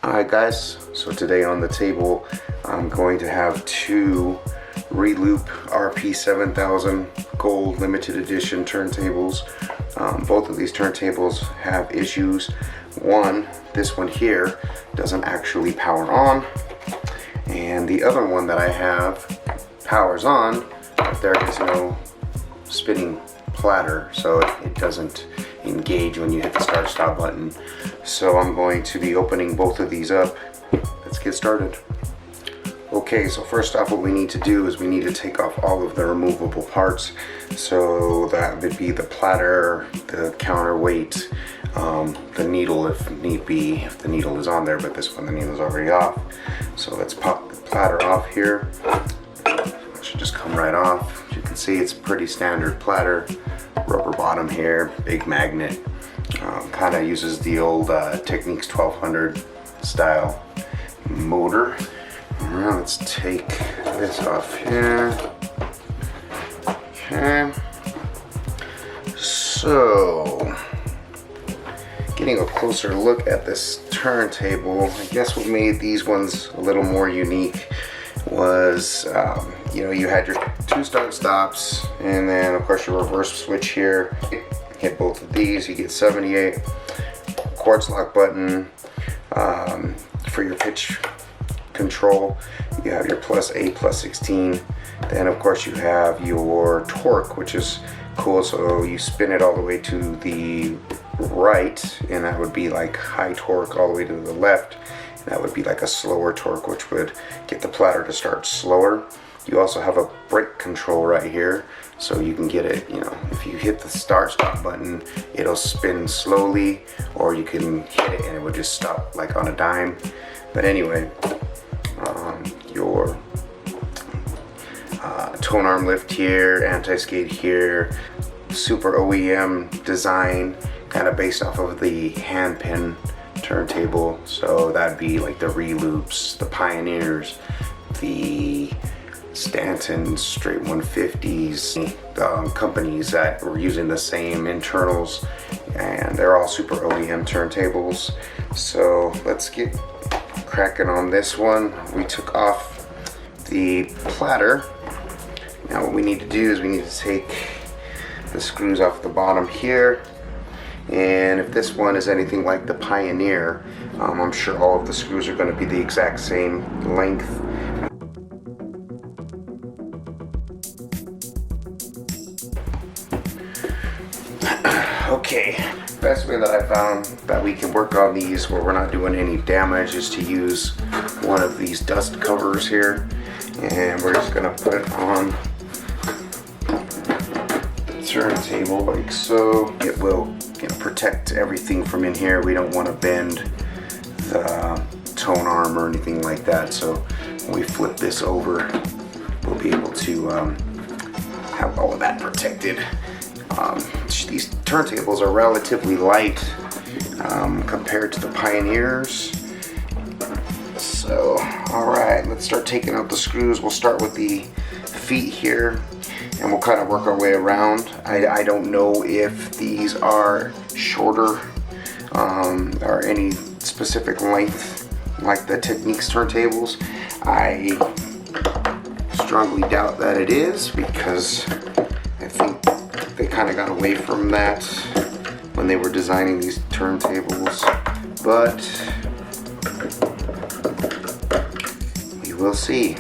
Alright guys, so today on the table I'm going to have two Reloop Rp 7000 gold limited edition turntables. Both of these turntables have issues. One, this one here, doesn't actually power on, and the other one that I have powers on, but there is no spinning platter, so it doesn't engage when you hit the start stop button. So I'm going to be opening both of these up. Let's get started. Okay, so first off, what we need to do is we need to take off all of the removable parts. So that would be the platter, the counterweight, the needle if need be, if the needle is on there, but this one the needle is already off. So let's pop the platter off here. It should just come right off. As you can see, it's pretty standard platter. Rubber bottom here, big magnet. Kind of uses the old Techniques 1200 style motor. Now let's take this off here. Okay. So, getting a closer look at this turntable, I guess what made these ones a little more unique was, you had your two start stops, and then of course your reverse switch here. Hit both of these, you get 78. Quartz lock button for your pitch control. You have your +8, +16. Then of course you have your torque, which is cool. So you spin it all the way to the right, and that would be like high torque. All the way to the left, and that would be like a slower torque, which would get the platter to start slower. You also have a brake control right here, so you can get it, if you hit the start stop button, it'll spin slowly, or you can hit it and it would just stop like on a dime. But anyway, your Tonearm lift here, anti-skate here, super OEM design, kind of based off of the hand pin turntable. So that'd be like the Reloops, the Pioneers, the Stanton straight 150s, companies that were using the same internals, and they're all super OEM turntables. So let's get cracking on this one. We took off the platter. Now what we need to do is we need to take the screws off the bottom here, and if this one is anything like the Pioneer, I'm sure all of the screws are going to be the exact same length. Okay, best way that I found that we can work on these where we're not doing any damage is to use one of these dust covers here, and we're just gonna put it on the turntable like so. It will protect everything from in here. We don't want to bend the Tonearm or anything like that, so when we flip this over, we'll be able to have all of that protected. These turntables are relatively light compared to the Pioneers. So, alright, let's start taking out the screws. We'll start with the feet here, and we'll kind of work our way around. I don't know if these are shorter or any specific length like the Techniques turntables. I strongly doubt that it is, because I think they kind of got away from that when they were designing these turntables, but we will see.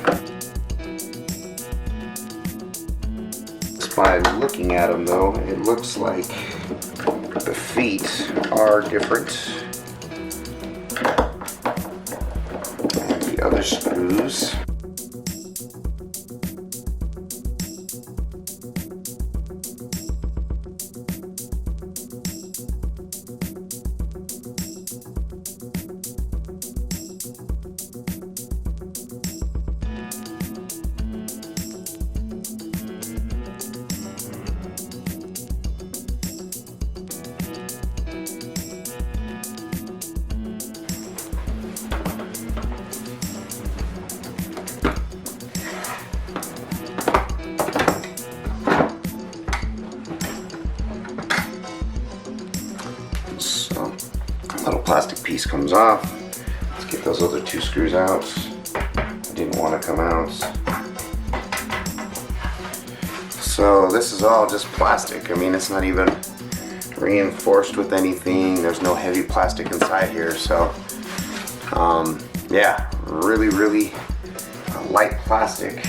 Just by looking at them though, it looks like the feet are different, and the other screws . So, a little plastic piece comes off. Let's Get those other two screws out. Didn't want to come out. So this is all just plastic. I mean, it's not even reinforced with anything. There's no heavy plastic inside here. So yeah, really light plastic.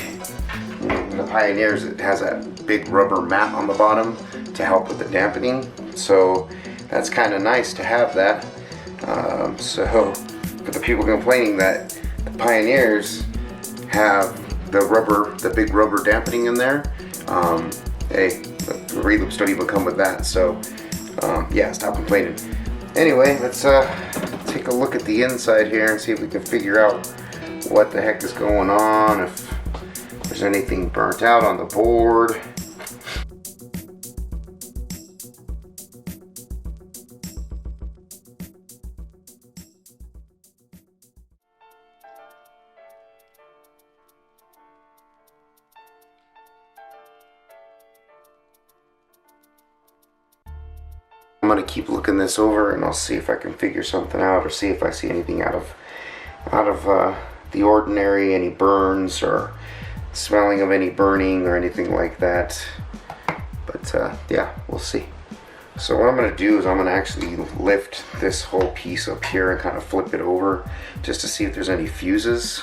The Pioneers, it has that big rubber mat on the bottom to help with the dampening. So that's kind of nice to have that. So for the people complaining that the Pioneers have the big rubber dampening in there, hey, the Reloops don't even come with that. So yeah, stop complaining. Anyway, let's take a look at the inside here and see if we can figure out what the heck is going on, if there's anything burnt out on the board. I'm gonna keep looking this over and I'll see if I can figure something out, or see if I see anything out of the ordinary, any burns or smelling of any burning or anything like that. But yeah, we'll see. So what I'm gonna do is I'm gonna actually lift this whole piece up here and kind of flip it over just to see if there's any fuses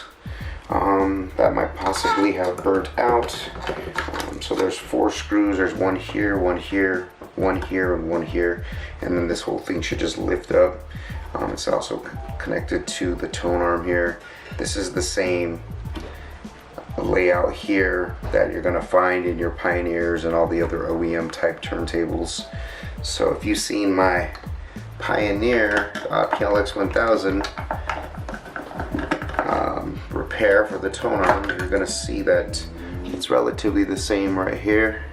that might possibly have burnt out. So there's 4 screws. There's one here, one here, one here, and one here, and then this whole thing should just lift up. It's also connected to the tone arm here. This is the same layout here that you're gonna find in your Pioneers and all the other OEM type turntables. So if you've seen my Pioneer PLX 1000 repair for the tone arm, you're gonna see that it's relatively the same right here.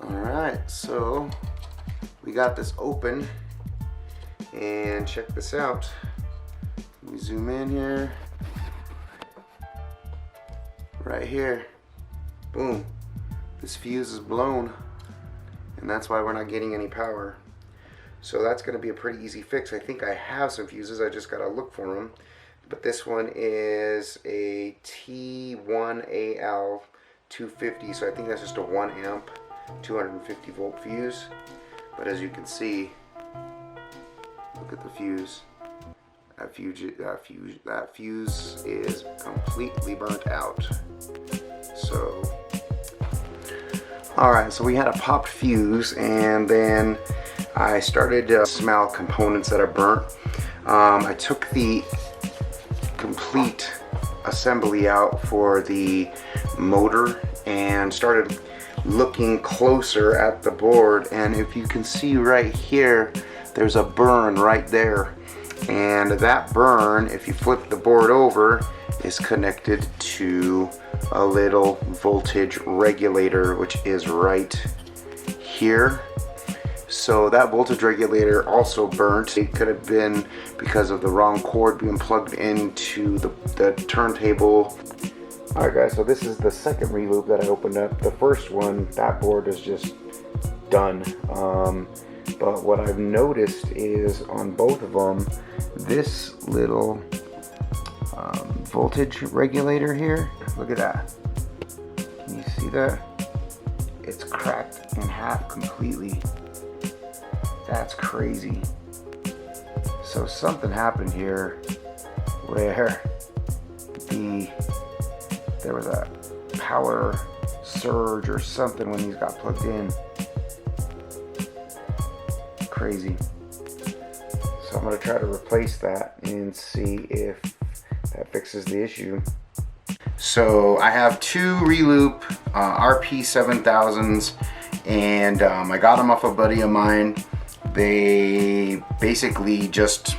Alright, so we got this open, and check this out. Let me zoom in here. Right here. Boom. This fuse is blown, and that's why we're not getting any power. So that's going to be a pretty easy fix. I think I have some fuses, I just got to look for them. But this one is a T1AL 250, so I think that's just a 1 amp 250 volt fuse. But as you can see, look at the fuse. That fuse is completely burnt out. So alright, so we had a popped fuse, and then I started to smell components that are burnt. I took the complete assembly out for the motor and started looking closer at the board, and if you can see right here, there's a burn right there, and that burn, if you flip the board over, is connected to a little voltage regulator, which is right here. So that voltage regulator also burnt. It could have been because of the wrong cord being plugged into the turntable. Alright guys, so this is the second reloop that I opened up. The first one, that board is just done. But what I've noticed is on both of them, this little voltage regulator here, look at that. Can you see that? It's cracked in half completely. That's crazy. So something happened here where there was a power surge or something when these got plugged in. Crazy. So I'm going to try to replace that and see if that fixes the issue. So I have 2 Reloop Rp 7000s, and I got them off a buddy of mine. they basically just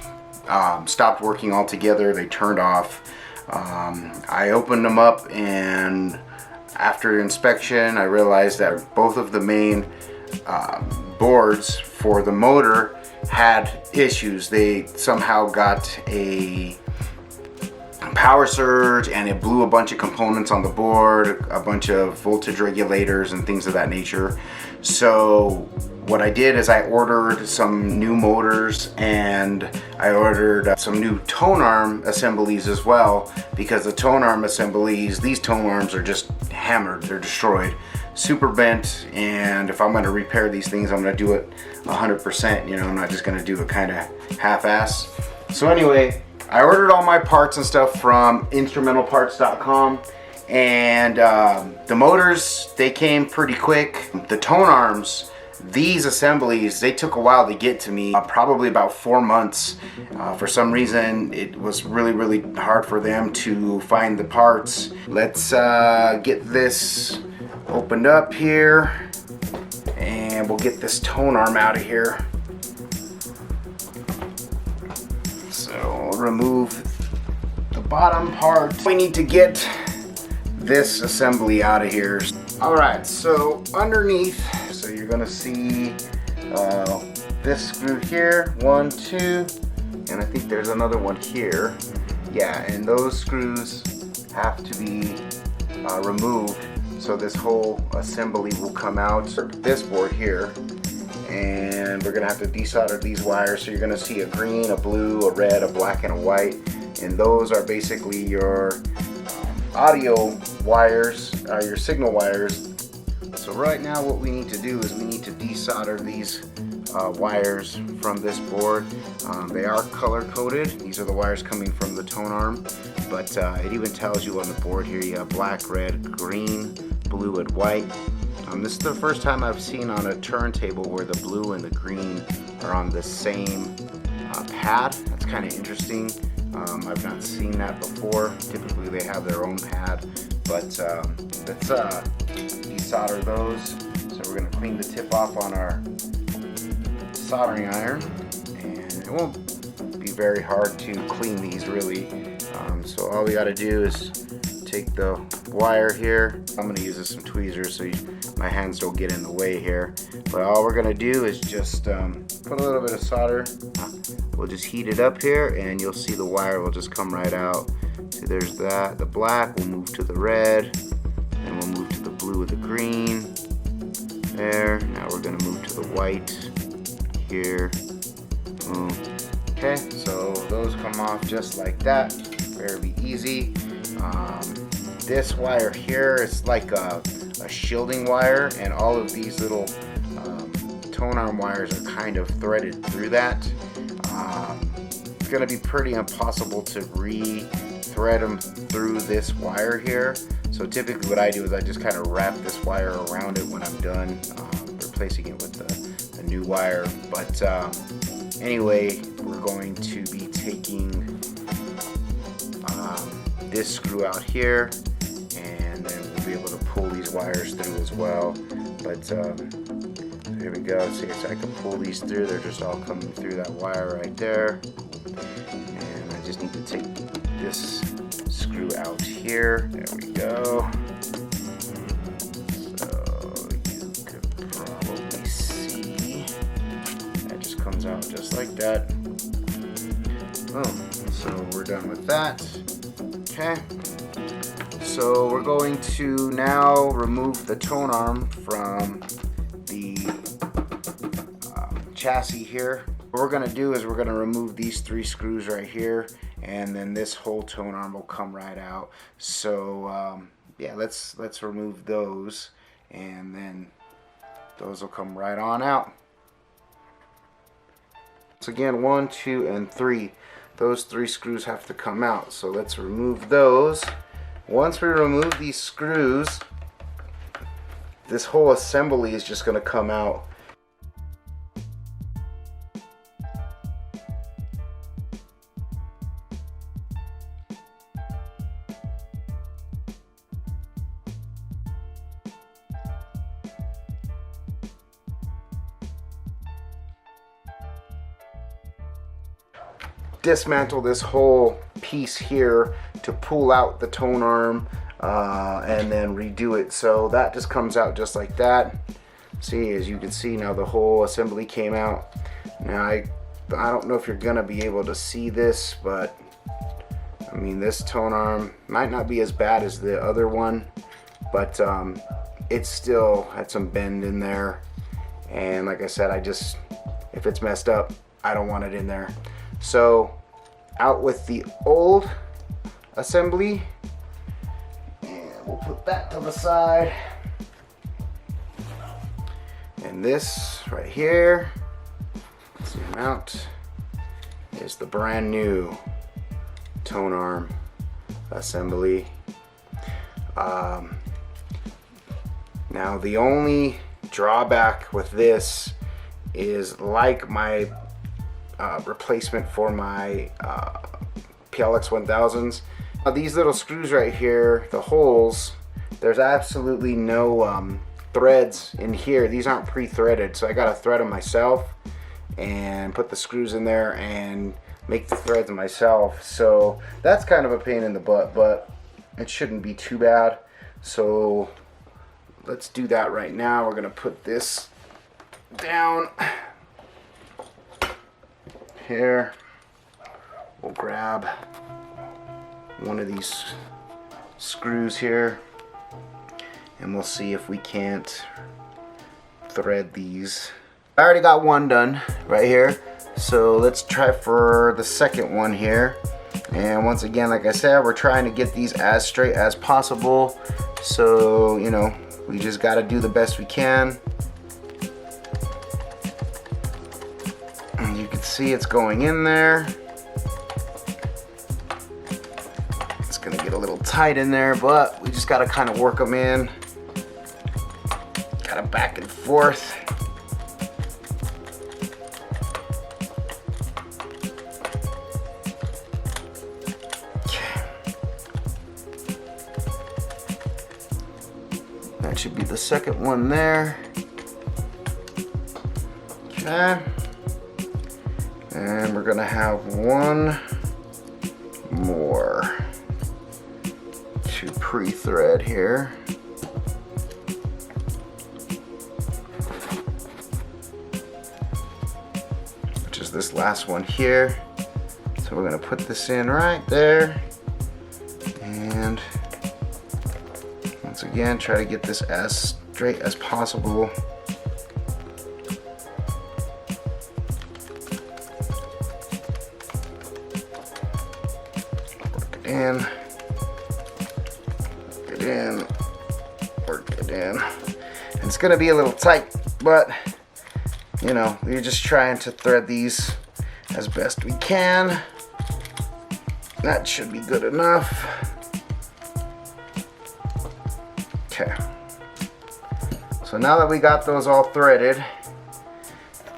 stopped working altogether. They turned off. I opened them up, and after inspection I realized that both of the main boards for the motor had issues. They somehow got a power surge, and it blew a bunch of components on the board, a bunch of voltage regulators and things of that nature. So what I did is I ordered some new motors, and I ordered some new Tonearm assemblies as well, because the Tonearm assemblies, these Tonearms are just hammered, they're destroyed, super bent, and if I'm going to repair these things, I'm going to do it 100%, you know, I'm not just going to do it kind of half-ass. So anyway, I ordered all my parts and stuff from instrumentalparts.com, and the motors, they came pretty quick. The Tonearms, these assemblies, they took a while to get to me, probably about 4 months. For some reason, it was really hard for them to find the parts. Let's get this opened up here, and we'll get this Tonearm out of here. So we'll remove the bottom part. We need to get this assembly out of here. Alright, so underneath, so you're gonna see this screw here, 1, 2, and I think there's another one here. Yeah, and those screws have to be removed, so this whole assembly will come out. This board here, and we're gonna have to desolder these wires. So you're gonna see a green, a blue, a red, a black, and a white, and those are basically your audio wires, your signal wires. So right now what we need to do is we need to desolder these wires from this board. They are color coded. These are the wires coming from the Tonearm, but it even tells you on the board here you have black, red, green, blue, and white. This is the first time I've seen on a turntable where the blue and the green are on the same pad. That's kind of interesting. I've not seen that before. Typically they have their own pad, but let's desolder those. So we're going to clean the tip off on our soldering iron, and it won't be very hard to clean these really. So all we got to do is take the wire here. I'm going to use some tweezers so my hands don't get in the way here, but all we're going to do is just put a little bit of solder. We'll just heat it up here, and you'll see the wire will just come right out. So there's that. The black will move to the red, and we'll move to the blue with the green. There. Now we're going to move to the white here. Boom. Okay, so those come off just like that. Very easy. This wire here is like a shielding wire, and all of these little Tonearm wires are kind of threaded through that. It's going to be pretty impossible to re-thread them through this wire here. So typically what I do is I just kind of wrap this wire around it when I'm done replacing it with the new wire. But anyway, we're going to be taking this screw out here, and then we'll be able to pull these wires through as well. But here we go. See, so I can pull these through. They're just all coming through that wire right there. And I just need to take this screw out here. There we go. So you could probably see that just comes out just like that. Boom. So we're done with that. Okay. So we're going to now remove the Tonearm from the chassis here. What we're going to do is we're going to remove these 3 screws right here, and then this whole Tonearm will come right out. So yeah, let's remove those, and then those will come right on out. So again, 1, 2, and 3. Those 3 screws have to come out. So let's remove those. Once we remove these screws, this whole assembly is just going to come out. dismantle this whole piece here to pull out the tone arm and then redo it. So that just comes out just like that. See, as you can see now, the whole assembly came out. Now I don't know if you're gonna be able to see this, but I mean, this tone arm might not be as bad as the other one, but it still had some bend in there. And like I said, if it's messed up, I don't want it in there. So out with the old assembly, and we'll put that to the side. And this right here, zoom out, is the brand new tone arm assembly. Now the only drawback with this is, like my replacement for my PLX 1000s, these little screws right here, the holes, there's absolutely no threads in here. These aren't pre-threaded, so I gotta thread them myself and put the screws in there and make the threads myself. So that's kind of a pain in the butt, but it shouldn't be too bad. So let's do that right now. We're gonna put this down here. We'll grab one of these screws here and we'll see if we can't thread these. I already got one done right here, so let's try for the second one here. And once again, like I said, we're trying to get these as straight as possible, so you know, we just got to do the best we can. And you can see it's going in there. It's gonna get a little tight in there, but we just got to kind of work them in, kind of back and forth. That should be the second one there. Okay. And we're gonna have one more to pre-thread here. Which is this last one here. So we're gonna put this in right there. And once again, try to get this as straight as possible. Work it in, work it in, work it in. And it's gonna be a little tight, but you know, we're just trying to thread these as best we can. That should be good enough. Okay, so now that we got those all threaded,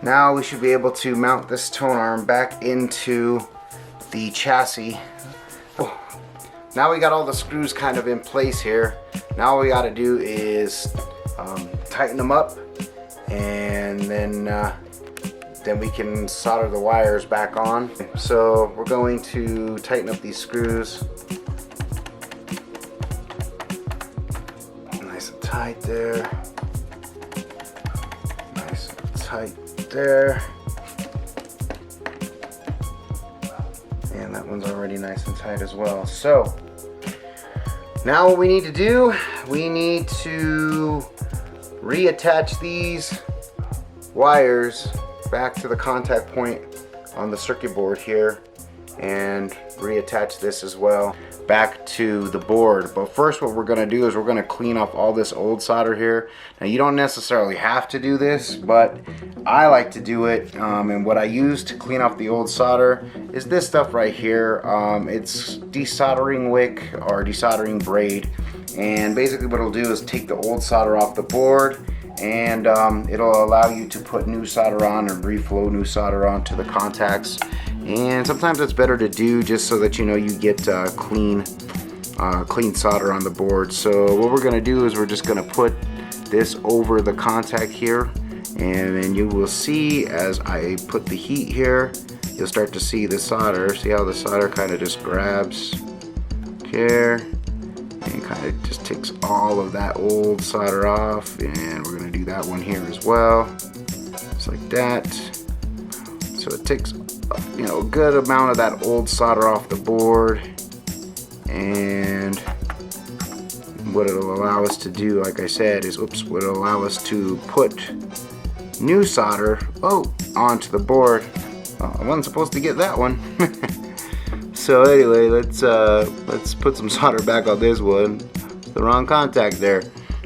now we should be able to mount this tone arm back into the chassis. Oh, now we got all the screws kind of in place here. Now all we got to do is tighten them up, and then we can solder the wires back on. So we're going to tighten up these screws. Tight there, nice and tight there, and that one's already nice and tight as well. So now what we need to do, we need to reattach these wires back to the contact point on the circuit board here, and reattach this as well back to the board. But first, what we're going to do is we're going to clean off all this old solder here. Now you don't necessarily have to do this, but I like to do it, and what I use to clean off the old solder is this stuff right here. It's desoldering wick or desoldering braid, and basically what it'll do is take the old solder off the board, and it'll allow you to put new solder on and reflow new solder onto the contacts. And sometimes it's better to do just so that you know you get clean solder on the board. So what we're going to do is we're just going to put this over the contact here, and then you will see as I put the heat here you'll start to see the solder. See how the solder kind of just grabs here and kind of just takes all of that old solder off. And we're going to do that one here as well, just like that. So it takes, you know, a good amount of that old solder off the board. And what it'll allow us to do, like I said, is what it'll allow us to put new solder onto the board. I wasn't supposed to get that one. So anyway, let's put some solder back on this one. The wrong contact there.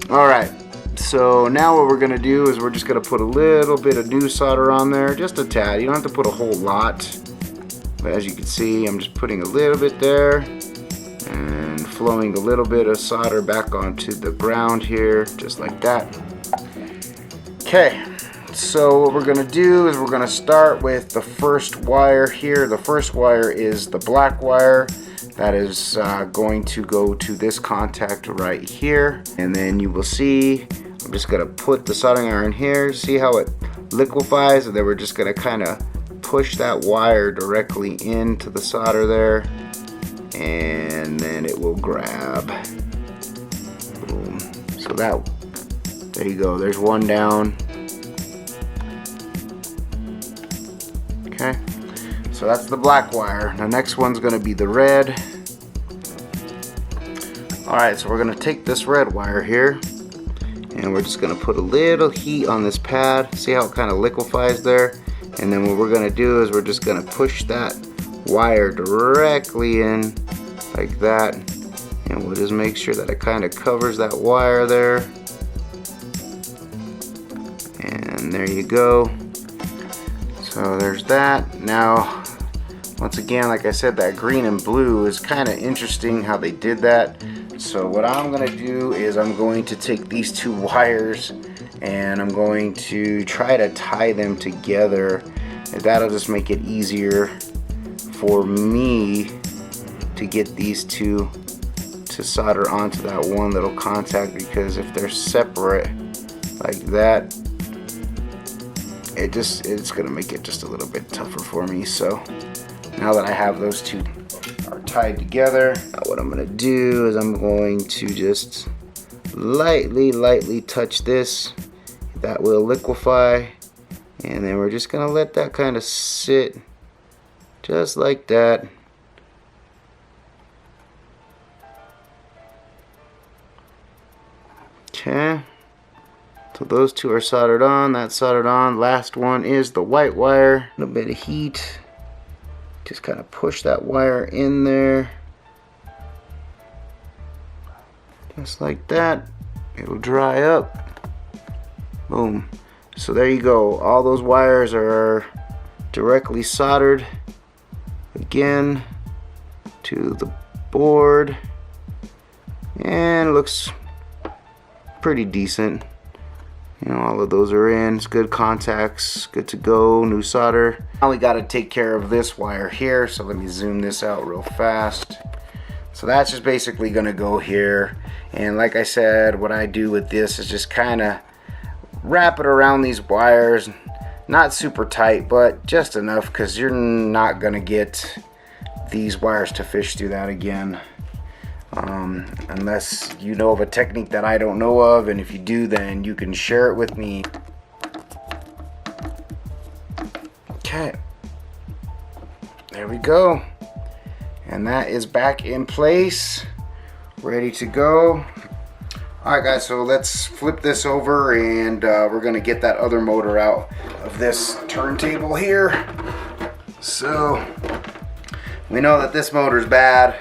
Alright, so now what we're gonna do is we're just gonna put a little bit of new solder on there, just a tad. You don't have to put a whole lot, but as you can see, I'm just putting a little bit there and flowing a little bit of solder back onto the ground here, just like that. Okay, so what we're gonna do is we're gonna start with the first wire here. The first wire is the black wire that is going to go to this contact right here, and then you will see I'm just gonna put the soldering iron here. See how it liquefies, and then we're just gonna kind of push that wire directly into the solder there, and then it will grab. Boom. So there you go, there's one down. Okay, so that's the black wire. The next one's going to be the red. Alright, so we're going to take this red wire here, and we're just going to put a little heat on this pad. See how it kind of liquefies there? And then what we're going to do is we're just going to push that wire directly in like that, and we'll just make sure that it kind of covers that wire there. And there you go. So there's that. Now, once again, like I said, that green and blue is kind of interesting how they did that. So what I'm going to do is I'm going to take these two wires and I'm going to try to tie them together. And that'll just make it easier for me to get these two to solder onto that one little contact, because if they're separate like that, it's gonna make it just a little bit tougher for me. So now that I have those two are tied together, now what I'm gonna do is I'm going to just lightly touch this. That will liquefy, and then we're just gonna let that kind of sit just like that. Okay, so those two are soldered on. That's soldered on. Last one is the white wire. A little bit of heat. Just kind of push that wire in there. Just like that. It'll dry up. Boom. So there you go. All those wires are directly soldered again to the board. And it looks pretty decent. You know, all of those are in. It's good contacts, good to go, new solder. Now we got to take care of this wire here, so let me zoom this out real fast. So that's just basically going to go here, and like I said, what I do with this is just kind of wrap it around these wires, not super tight, but just enough, because you're not going to get these wires to fish through that again. Unless you know of a technique that I don't know of, and if you do, then you can share it with me. Okay, there we go, and that is back in place, ready to go. Alright guys, so let's flip this over, and we're gonna get that other motor out of this turntable here. So we know that this motor is bad,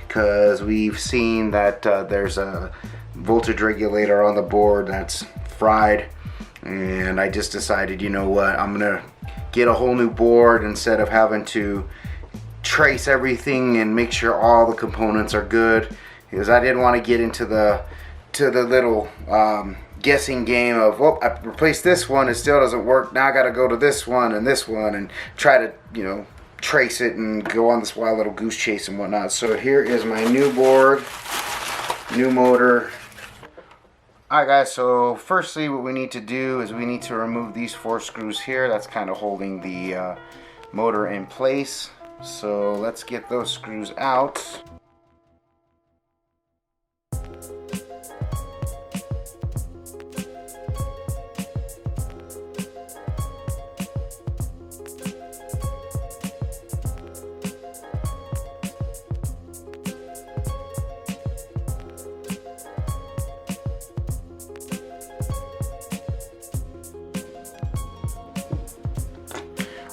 because we've seen that there's a voltage regulator on the board that's fried, and I just decided, you know what, I'm gonna get a whole new board instead of having to trace everything and make sure all the components are good, because I didn't want to get into the little guessing game of, well, I replaced this one, it still doesn't work, now I gotta go to this one and try to, you know, trace it and go on this wild little goose chase and whatnot. So here is my new board, new motor, Alright guys, so firstly what we need to do is we need to remove these 4 screws here. That's kind of holding the motor in place. So let's get those screws out.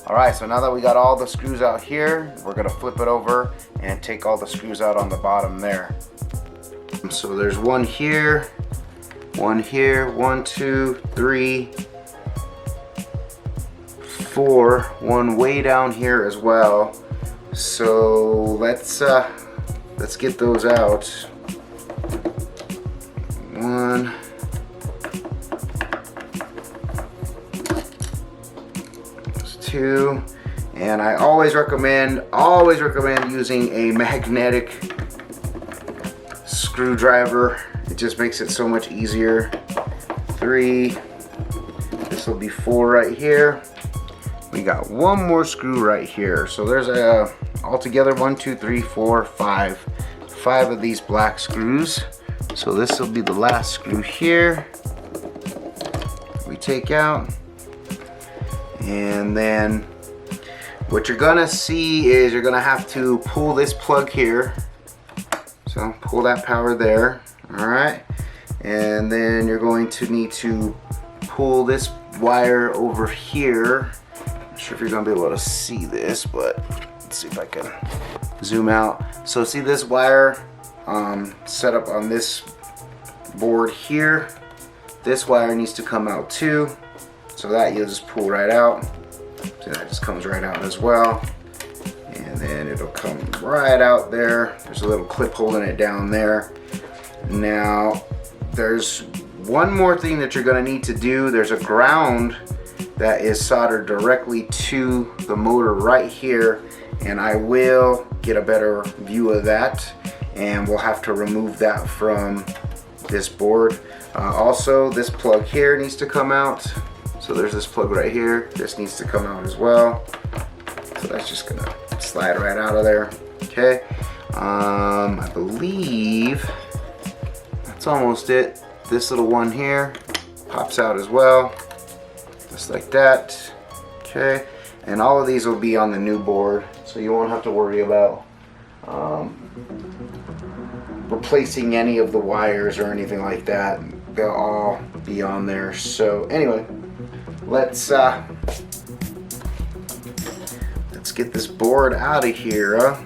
Alright, so now that we got all the screws out here, we're going to flip it over and take all the screws out on the bottom there. So there's one here, 1, 2, 3, 4, one way down here as well. So let's get those out. 1, 2, and I always recommend using a magnetic screwdriver. It just makes it so much easier. 3, this will be 4 right here. We got one more screw right here. So there's altogether 1, 2, 3, 4, 5 of these black screws. So this will be the last screw here. We take out. And then what you're gonna see is you're gonna have to pull this plug here. So pull that power there, all right? And then you're going to need to pull this wire over here. Not sure if you're gonna be able to see this, but let's see if I can zoom out. So see this wire set up on this board here. This wire needs to come out too. So that you'll just pull right out. So that just comes right out as well. And then it'll come right out there. There's a little clip holding it down there. Now, there's one more thing that you're gonna need to do. There's a ground that is soldered directly to the motor right here. And I will get a better view of that. And we'll have to remove that from this board. Also, this plug here needs to come out. So there's this plug right here. This needs to come out as well. So that's just gonna slide right out of there. Okay. I believe that's almost it. This little one here pops out as well, just like that. Okay. And all of these will be on the new board, so you won't have to worry about replacing any of the wires or anything like that. They'll all be on there. So anyway. Let's get this board out of here,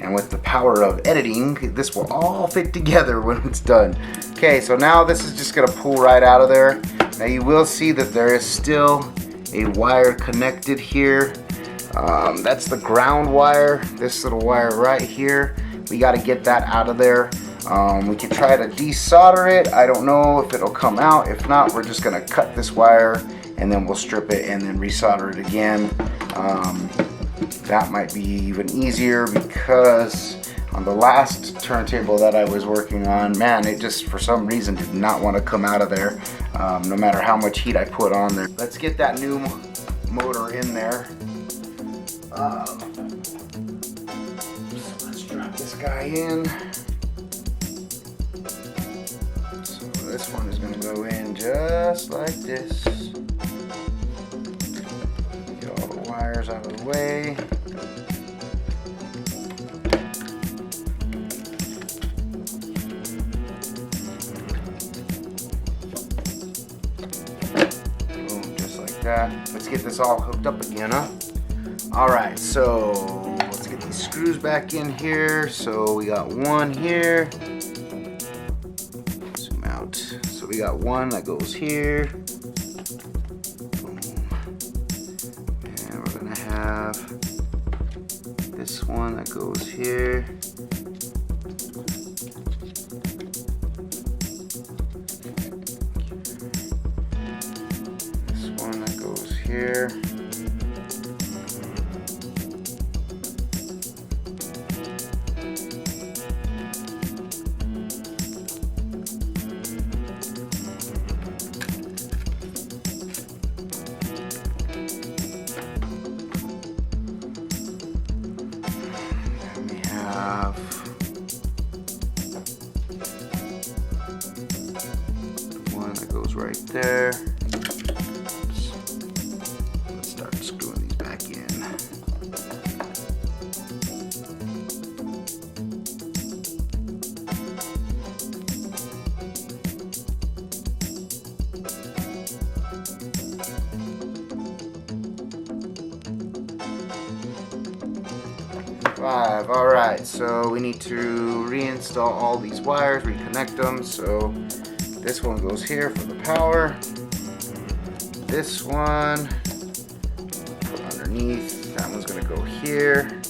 and with the power of editing, this will all fit together when it's done. Okay, so now this is just gonna pull right out of there. Now you will see that there is still a wire connected here. That's the ground wire, this little wire right here. We got to get that out of there. We can try to desolder it. I don't know if it'll come out. If not, we're just gonna cut this wire and then we'll strip it and then resolder it again. That might be even easier because on the last turntable that I was working on, man, it just for some reason did not want to come out of there, no matter how much heat I put on there. Let's get that new motor in there. So let's drop this guy in. So this one is going to go in just like this. Get all the wires out of the way. Boom, just like that. Let's get this all hooked up again, huh? Alright, so let's get these screws back in here. So we got one here. Zoom out. So we got one that goes here. Boom. And we're gonna have this one that goes here. This one that goes here. right there. Let's start screwing these back in. Alright, so we need to reinstall all these wires, reconnect them. So this one goes here for the power. This one underneath, that one's going to go here.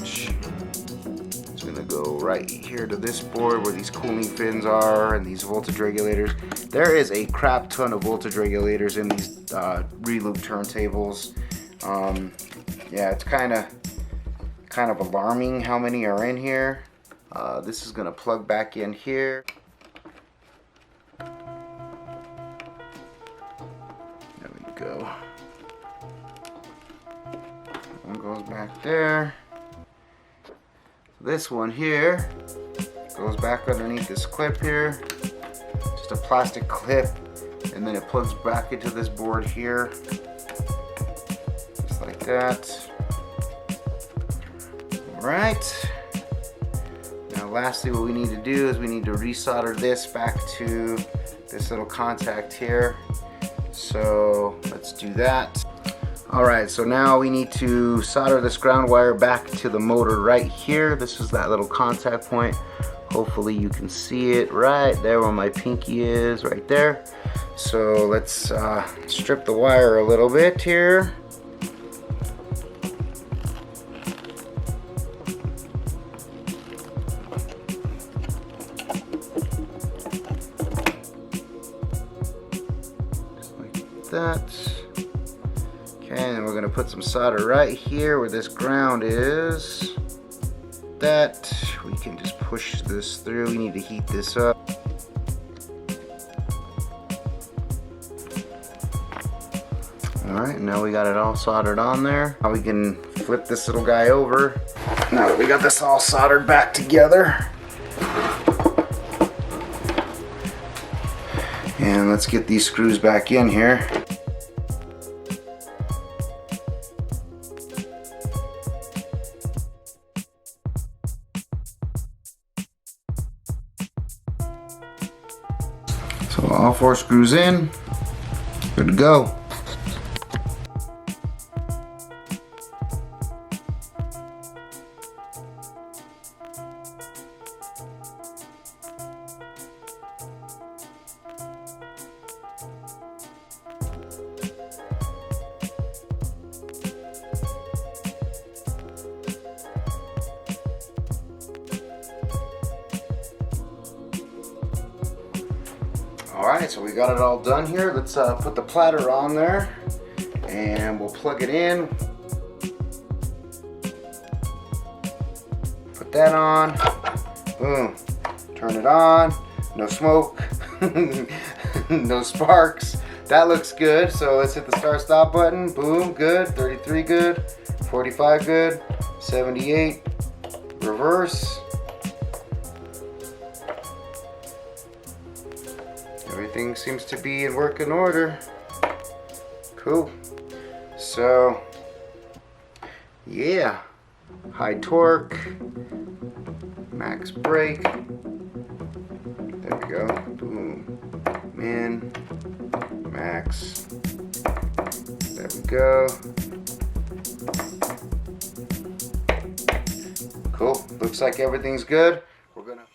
It's going to go right here to this board where these cooling fins are and these voltage regulators. There is a crap ton of voltage regulators in these Reloop turntables. Yeah, it's kind of alarming how many are in here. This is gonna plug back in here. There we go. One goes back there. This one here goes back underneath this clip here. Just a plastic clip, and then it plugs back into this board here. Like that. Alright. Now lastly, what we need to do is we need to resolder this back to this little contact here. So let's do that. Alright, so now we need to solder this ground wire back to the motor right here. This is that little contact point. Hopefully you can see it right there where my pinky is, right there. So let's strip the wire a little bit here. That. Okay, and then we're going to put some solder right here where this ground is. That. We can just push this through. We need to heat this up. Alright, now we got it all soldered on there. Now we can flip this little guy over. Now that we got this all soldered back together. And let's get these screws back in here. So all 4 screws in, good to go. Alright, so we got it all done here. Let's put the platter on there and we'll plug it in. Put that on. Boom. Turn it on. No smoke. No sparks. That looks good. So let's hit the start stop button. Boom. Good. 33 good. 45 good. 78. Reverse. Everything seems to be in working order. Cool. So, yeah. High torque. Max brake. There we go. Boom. Min. Max. There we go. Cool. Looks like everything's good. We're gonna